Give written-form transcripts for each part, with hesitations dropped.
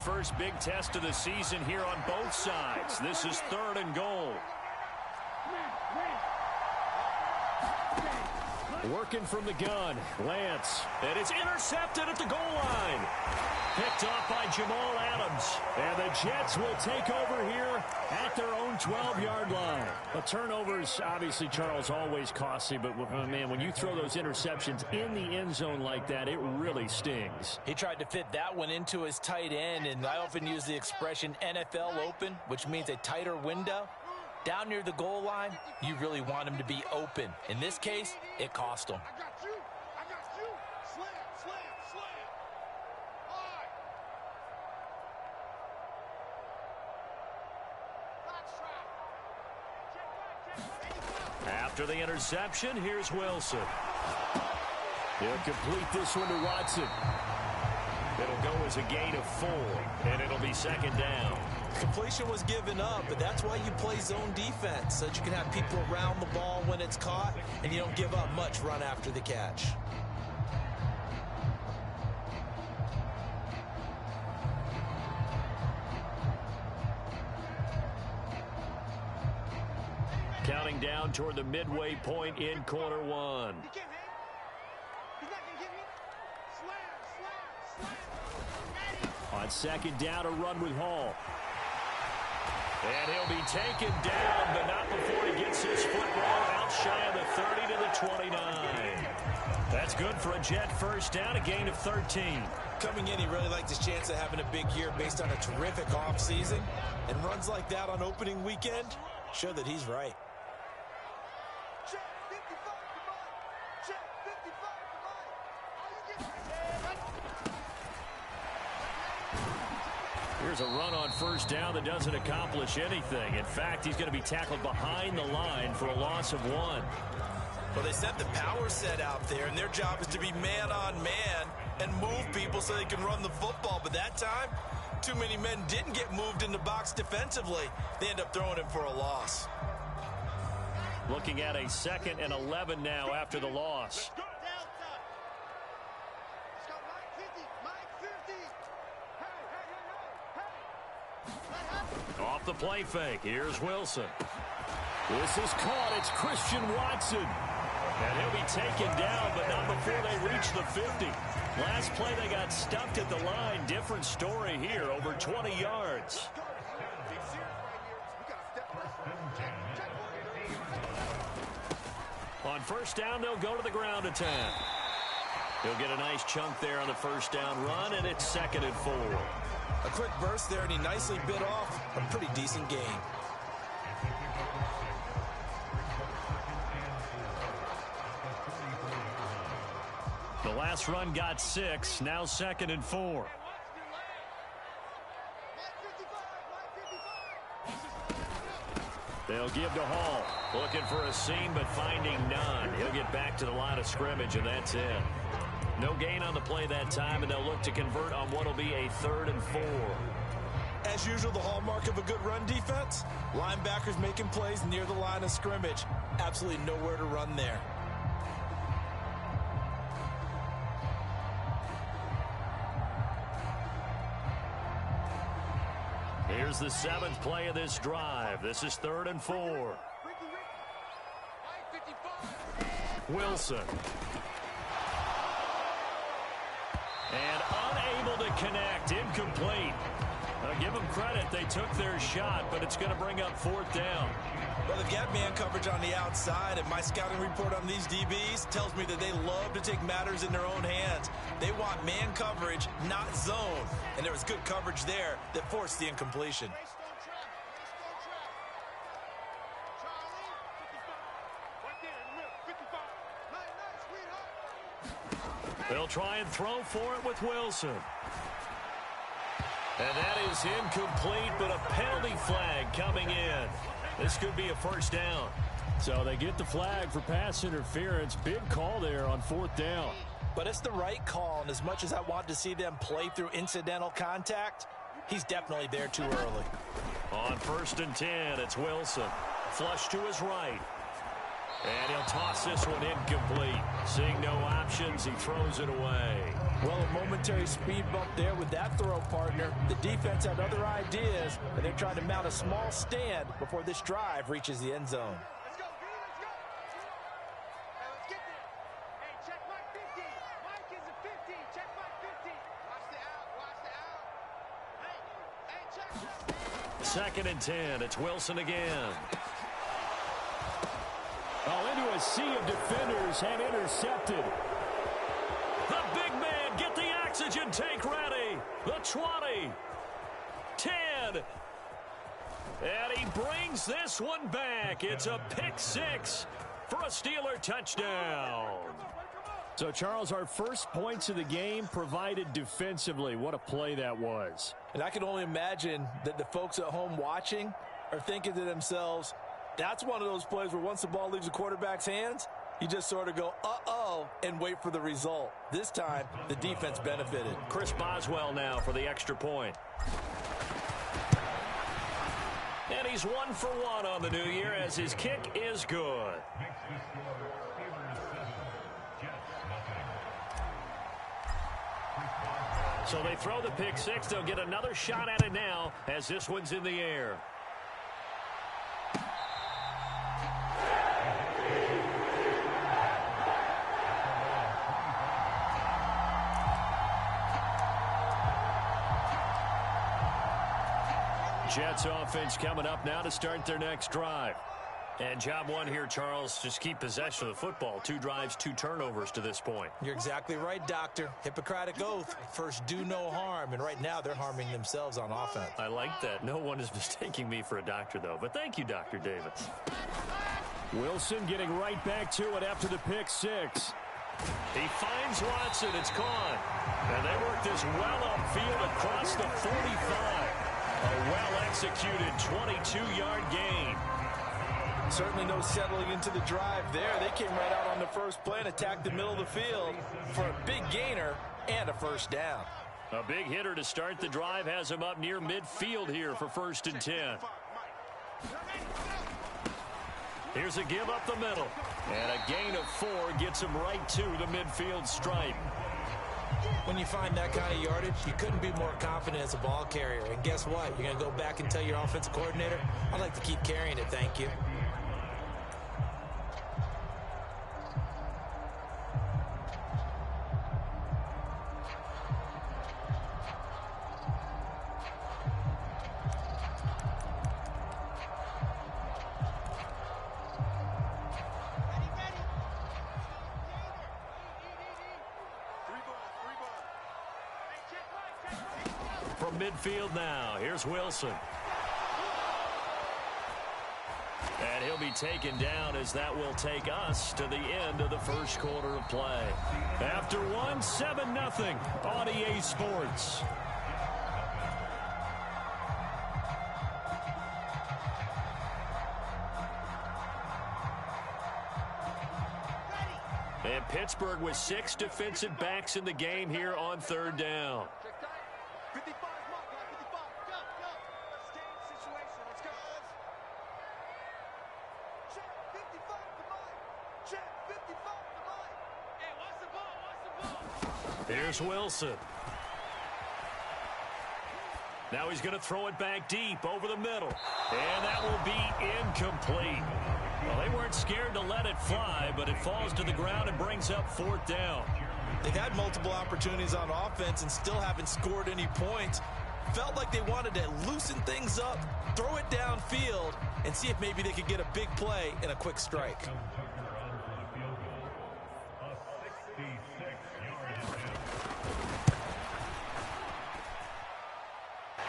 First big test of the season here on both sides. This is 3rd and goal. Working from the gun, Lance. And it's intercepted at the goal line. Picked off by Jamal Adams. And the Jets will take over here at their own 12-yard line. The turnovers, obviously, Charles, always costly. But, man, when you throw those interceptions in the end zone like that, it really stings. He tried to fit that one into his tight end, and I often use the expression NFL open, which means a tighter window. Down near the goal line, you really want him to be open. In this case, it cost him. I got you. Slam. After the interception, here's Wilson. He'll complete this one to Watson. It'll go as a gain of 4, and it'll be 2nd down. Completion was given up, but that's why you play zone defense, so that you can have people around the ball when it's caught, and you don't give up much run after the catch. Counting down toward the midway point in quarter 1. On 2nd down, a run with Hall. And he'll be taken down, but not before he gets his foot rolled out shy of the 30 to the 29. That's good for a Jet first down, a gain of 13. Coming in, he really liked his chance of having a big year based on a terrific offseason. And runs like that on opening weekend show that he's right. Here's a run on 1st down that doesn't accomplish anything. In fact, he's going to be tackled behind the line for a loss of 1. Well, they set the power set out there, and their job is to be man-on-man and move people so they can run the football. But that time, too many men didn't get moved in the box defensively. They end up throwing him for a loss. Looking at a 2nd and 11 now after the loss. Off the play fake. Here's Wilson. This is caught. It's Christian Watson. And he'll be taken down, but not before they reach the 50. Last play, they got stuffed at the line. Different story here, over 20 yards. On 1st down, they'll go to the ground attack. He'll get a nice chunk there on the 1st down run, and it's 2nd and 4. A quick burst there, and he nicely bit off a pretty decent gain. The last run got 6, now 2nd and 4. They'll give to Hall. Looking for a seam, but finding none. He'll get back to the line of scrimmage, and that's it. No gain on the play that time, and they'll look to convert on what will be a 3rd and 4. As usual, the hallmark of a good run defense, linebackers making plays near the line of scrimmage. Absolutely nowhere to run there. Here's the 7th play of this drive. This is 3rd and 4. Wilson. And unable to connect. Incomplete. Give them credit. They took their shot, but it's going to bring up 4th down. Well, they've got man coverage on the outside, and my scouting report on these DBs tells me that they love to take matters in their own hands. They want man coverage, not zone. And there was good coverage there that forced the incompletion. They'll try and throw for it with Wilson. And that is incomplete, but a penalty flag coming in. This could be a 1st down. So they get the flag for pass interference. Big call there on 4th down. But it's the right call, and as much as I want to see them play through incidental contact, he's definitely there too early. On 1st and 10, it's Wilson. Flush to his right. And he'll toss this one incomplete. Seeing no options, he throws it away. Well, a momentary speed bump there with that throw, partner. The defense had other ideas, and they're trying to mount a small stand before this drive reaches the end zone. Let's go, dude, let's go. Hey, let's get there. Hey, check my 50. Mike is a 50. Check my 50. Watch the out, watch the out. Hey, check. Second and 10. It's Wilson again. Oh, into a sea of defenders and intercepted. The big man, get the oxygen tank ready. The 20, 10, and he brings this one back. It's a pick six for a Steeler touchdown. So, Charles, our first points of the game provided defensively. What a play that was. And I can only imagine that the folks at home watching are thinking to themselves, that's one of those plays where once the ball leaves the quarterback's hands, you just sort of go, uh-oh, and wait for the result. This time, the defense benefited. Chris Boswell now for the extra point. And he's 1 for 1 on the new year as his kick is good. So they throw the pick six. They'll get another shot at it now as this one's in the air. Jets offense coming up now to start their next drive. And job one here, Charles, just keep possession of the football. 2 drives, 2 turnovers to this point. You're exactly right, Doctor. Hippocratic oath. First, do no harm. And right now, they're harming themselves on offense. I like that. No one is mistaking me for a doctor, though. But thank you, Dr. Davis. Wilson getting right back to it after the pick six. He finds Watson. It's caught. And they work this well upfield across the 45. A well-executed 22-yard gain. Certainly no settling into the drive there. They came right out on the first play and attacked the middle of the field for a big gainer and a first down. A big hitter to start the drive has him up near midfield here for 1st and 10. Here's a give up the middle. And a gain of 4 gets him right to the midfield stripe. When you find that kind of yardage, you couldn't be more confident as a ball carrier. And guess what? You're going to go back and tell your offensive coordinator, I'd like to keep carrying it, thank you. From midfield now, here's Wilson. And he'll be taken down as that will take us to the end of the first quarter of play. After one, 7-0 on EA Sports. And Pittsburgh with 6 defensive backs in the game here on 3rd down. 55, come on, guys, 55. Go, go. Let's stay in the situation. Let's go. Check 55 to Mike. Check 55 to Mike. Hey, watch the ball, watch the ball. Here's Wilson. Now he's going to throw it back deep over the middle. And that will be incomplete. Well, they weren't scared to let it fly, but it falls to the ground and brings up 4th down. They've had multiple opportunities on offense and still haven't scored any points. Felt like they wanted to loosen things up, throw it downfield, and see if maybe they could get a big play and a quick strike.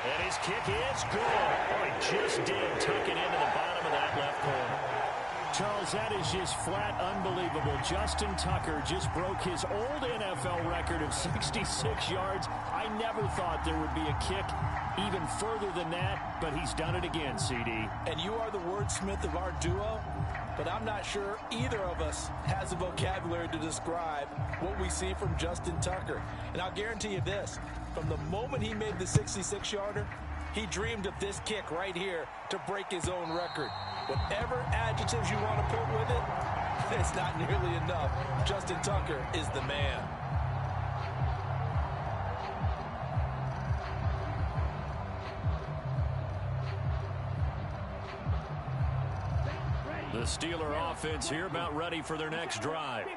And his kick is good. Oh, he just did tuck it into the bottom of that left corner. Charles, that is just flat unbelievable. Justin Tucker just broke his old NFL record of 66 yards. I never thought there would be a kick even further than that, but he's done it again, CD. And you are the wordsmith of our duo, but I'm not sure either of us has the vocabulary to describe what we see from Justin Tucker. And I'll guarantee you this, from the moment he made the 66-yarder, he dreamed of this kick right here to break his own record. Whatever adjectives you want to put with it, It's not nearly enough. Justin Tucker is the man. The Steeler offense here about ready for their next drive.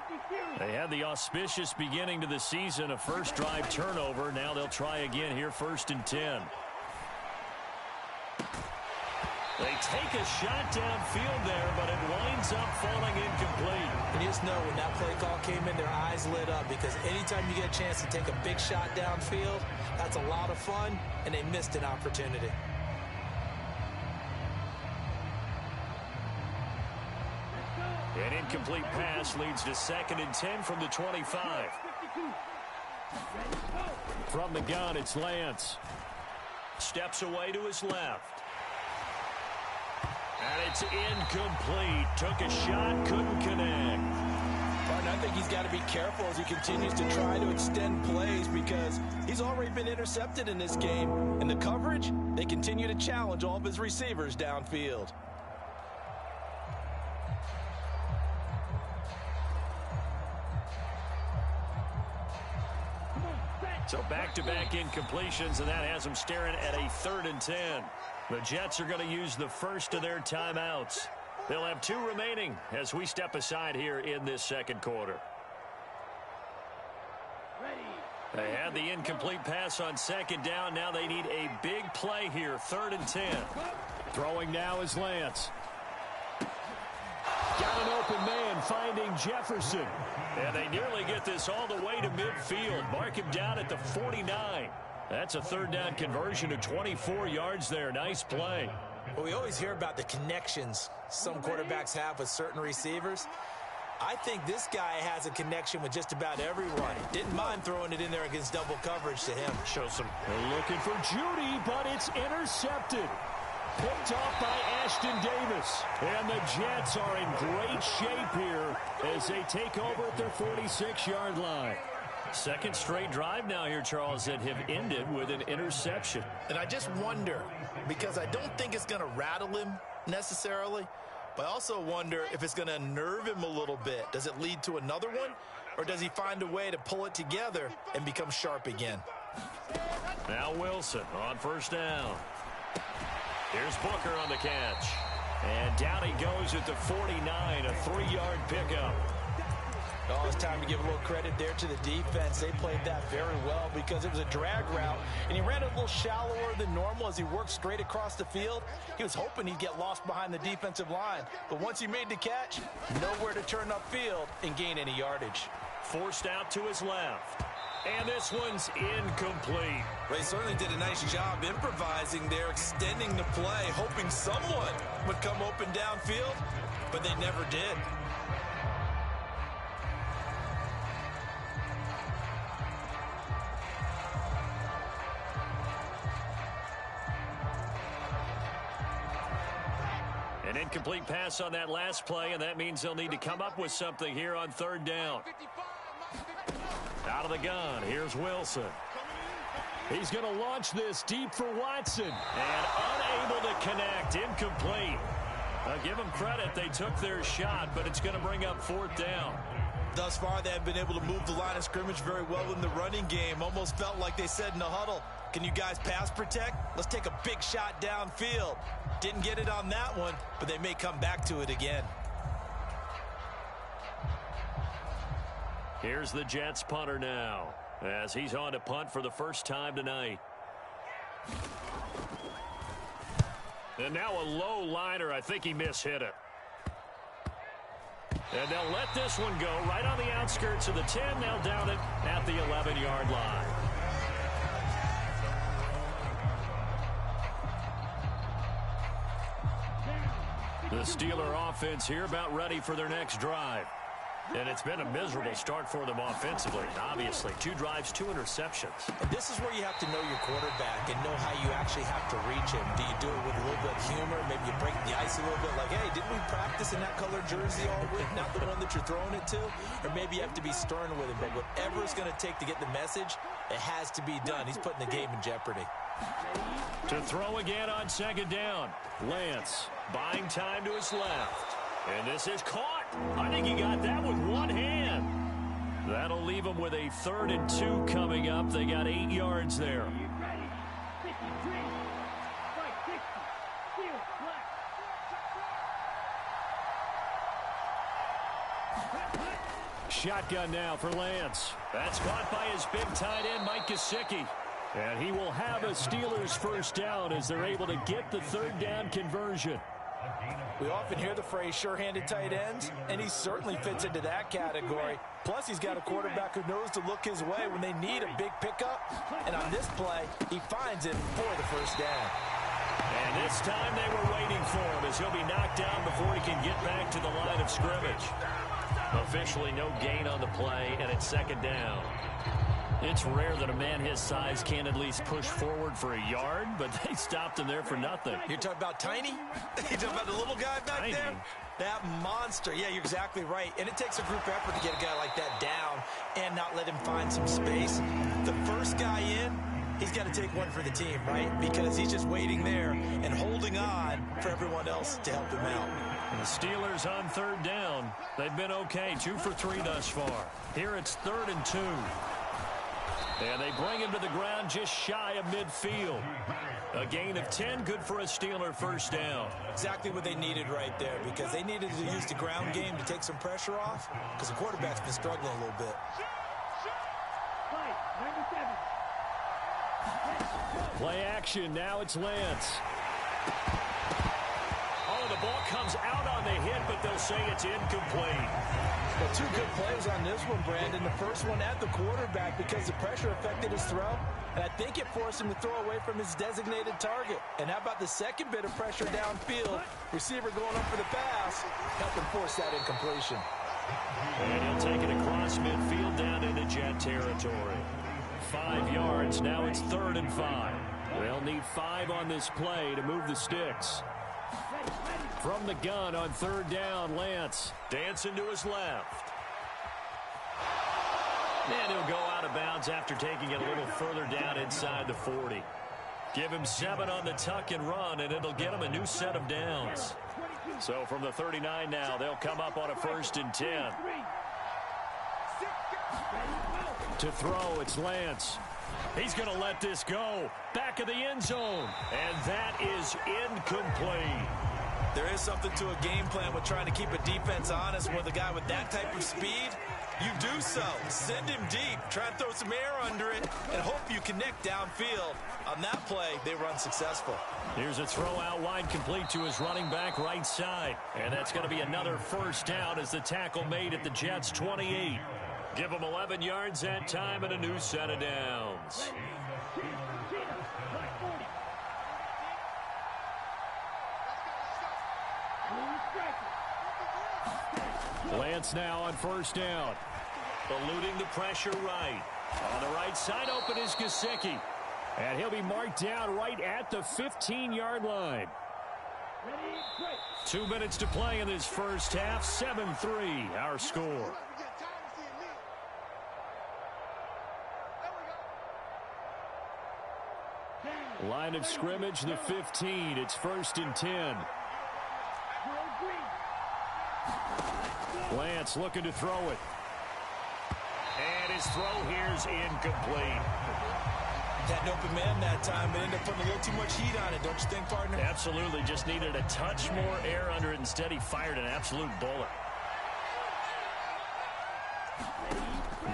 They had the auspicious beginning to the season, a first drive turnover. Now they'll try again here, 1st and 10. They take a shot downfield there, but it winds up falling incomplete. And you just know when that play call came in, their eyes lit up, because anytime you get a chance to take a big shot downfield, that's a lot of fun, and they missed an opportunity. An incomplete pass leads to 2nd and 10 from the 25. From the gun, it's Lance. Steps away to his left. And it's incomplete. Took a shot, couldn't connect. Martin, I think he's got to be careful as he continues to try to extend plays, because he's already been intercepted in this game. And the coverage, they continue to challenge all of his receivers downfield. So back-to-back incompletions, and that has them staring at a 3rd and 10. The Jets are going to use the first of their timeouts. They'll have 2 remaining as we step aside here in this second quarter. They had the incomplete pass on 2nd down. Now they need a big play here, 3rd and 10. Throwing now is Lance. Got an open man, finding Jefferson. And they nearly get this all the way to midfield. Mark him down at the 49. That's a 3rd down conversion of 24 yards there. Nice play. Well, we always hear about the connections some quarterbacks have with certain receivers. I think this guy has a connection with just about everyone. Didn't mind throwing it in there against double coverage to him. Show some. They're looking for Judy, but it's intercepted. Picked off by Ashton Davis. And the Jets are in great shape here as they take over at their 46-yard line. Second straight drive now here, Charles, that have ended with an interception. And I just wonder, because I don't think it's going to rattle him necessarily, but I also wonder if it's going to unnerve him a little bit. Does it lead to another one, or does he find a way to pull it together and become sharp again? Now Wilson on 1st down. Here's Booker on the catch. And down he goes at the 49, a 3-yard pickup. Oh, it's time to give a little credit there to the defense. They played that very well because it was a drag route, and he ran it a little shallower than normal as he worked straight across the field. He was hoping he'd get lost behind the defensive line, but once he made the catch, nowhere to turn upfield and gain any yardage. Forced out to his left. And this one's incomplete. They certainly did a nice job improvising there, extending the play, hoping someone would come open downfield, but they never did. An incomplete pass on that last play, and that means they'll need to come up with something here on 3rd down. Out of the gun, here's Wilson. He's going to launch this deep for Watson. And unable to connect, incomplete. Give them credit, they took their shot, but it's going to bring up 4th down. Thus far, they have been able to move the line of scrimmage very well in the running game. Almost felt like they said in the huddle, can you guys pass protect? Let's take a big shot downfield. Didn't get it on that one, but they may come back to it again. Here's the Jets punter now, as he's on to punt for the first time tonight. And now a low liner. I think he mishit it. And they'll let this one go right on the outskirts of the 10. They'll down it at the 11-yard line. The Steeler offense here about ready for their next drive. And it's been a miserable start for them offensively. Obviously, 2 drives, 2 interceptions. And this is where you have to know your quarterback and know how you actually have to reach him. Do you do it with a little bit of humor? Maybe you break the ice a little bit like, hey, didn't we practice in that color jersey all week? Not the one that you're throwing it to? Or maybe you have to be stern with him. But whatever it's going to take to get the message, it has to be done. He's putting the game in jeopardy. To throw again on 2nd down. Lance buying time to his left. And this is caught. I think he got that with one hand. That'll leave them with a 3rd and 2 coming up. They got 8 yards there. Shotgun now for Lance. That's caught by his big tight end, Mike Gesicki. And he will have a Steelers first down as they're able to get the 3rd down conversion. We often hear the phrase sure-handed tight ends, and he certainly fits into that category. Plus, he's got a quarterback who knows to look his way when they need a big pickup. And on this play, he finds it for the first down. And this time they were waiting for him as he'll be knocked down before he can get back to the line of scrimmage. Officially no gain on the play, and it's 2nd down. It's rare that a man his size can't at least push forward for a yard, but they stopped him there for nothing. You're talking about Tiny? You're talking about the little guy back there? That monster. Yeah, you're exactly right. And it takes a group effort to get a guy like that down and not let him find some space. The first guy in, he's got to take one for the team, right? Because he's just waiting there and holding on for everyone else to help him out. And the Steelers on 3rd down. They've been okay, 2 for 3 thus far. Here it's 3rd and 2. And they bring him to the ground just shy of midfield. A gain of 10, good for a Steeler first down. Exactly what they needed right there, because they needed to use the ground game to take some pressure off, because the quarterback's been struggling a little bit. Play action, now it's Lance. Oh, the ball comes out on the hit, but they'll say it's incomplete. Well, 2 good plays on this one, Brandon. The first one at the quarterback because the pressure affected his throw, and I think it forced him to throw away from his designated target. And how about the second bit of pressure downfield? Receiver going up for the pass, helping force that incompletion. And he'll take it across midfield down into Jet territory. 5 yards, now it's 3rd and 5. They'll need 5 on this play to move the sticks. From the gun on 3rd down, Lance dancing to his left. And he'll go out of bounds after taking it a little further down inside the 40. Give him 7 on the tuck and run, and it'll get him a new set of downs. So from the 39 now, they'll come up on a 1st and 10. To throw, it's Lance. He's going to let this go. Back of the end zone. And that is incomplete. There is something to a game plan with trying to keep a defense honest with a guy with that type of speed. You do so. Send him deep. Try and throw some air under it and hope you connect downfield. On that play, they were unsuccessful. Here's a throw out wide, complete to his running back right side. And that's going to be another first down as the tackle made at the Jets' 28. Give them 11 yards that time and a new set of downs. Lance now on 1st down. Eluding the pressure right. On the right side open is Gesicki. And he'll be marked down right at the 15-yard line. 2 minutes to play in this first half. 7-3 our score. Line of scrimmage, the 15. It's 1st and 10. Lance looking to throw it. And his throw here's incomplete. Had an open man that time, but ended up putting a little too much heat on it, don't you think, partner? Absolutely. Just needed a touch more air under it. Instead, he fired an absolute bullet.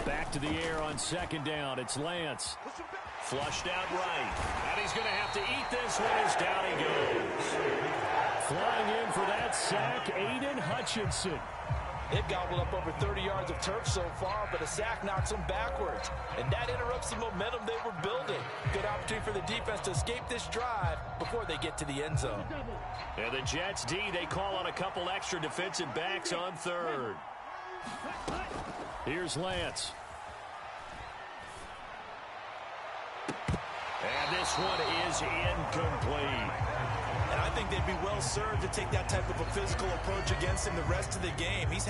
Back to the air on 2nd down. It's Lance. Flushed out right. And he's going to have to eat this one as down he goes. Flying in for that sack, Aiden Hutchinson. They've gobbled up over 30 yards of turf so far, but a sack knocks them backwards. And that interrupts the momentum they were building. Good opportunity for the defense to escape this drive before they get to the end zone. And the Jets D, they call on a couple extra defensive backs on 3rd. Here's Lance. And this one is incomplete. And I think they'd be well served to take that type of a physical approach against him the rest of the game. He's had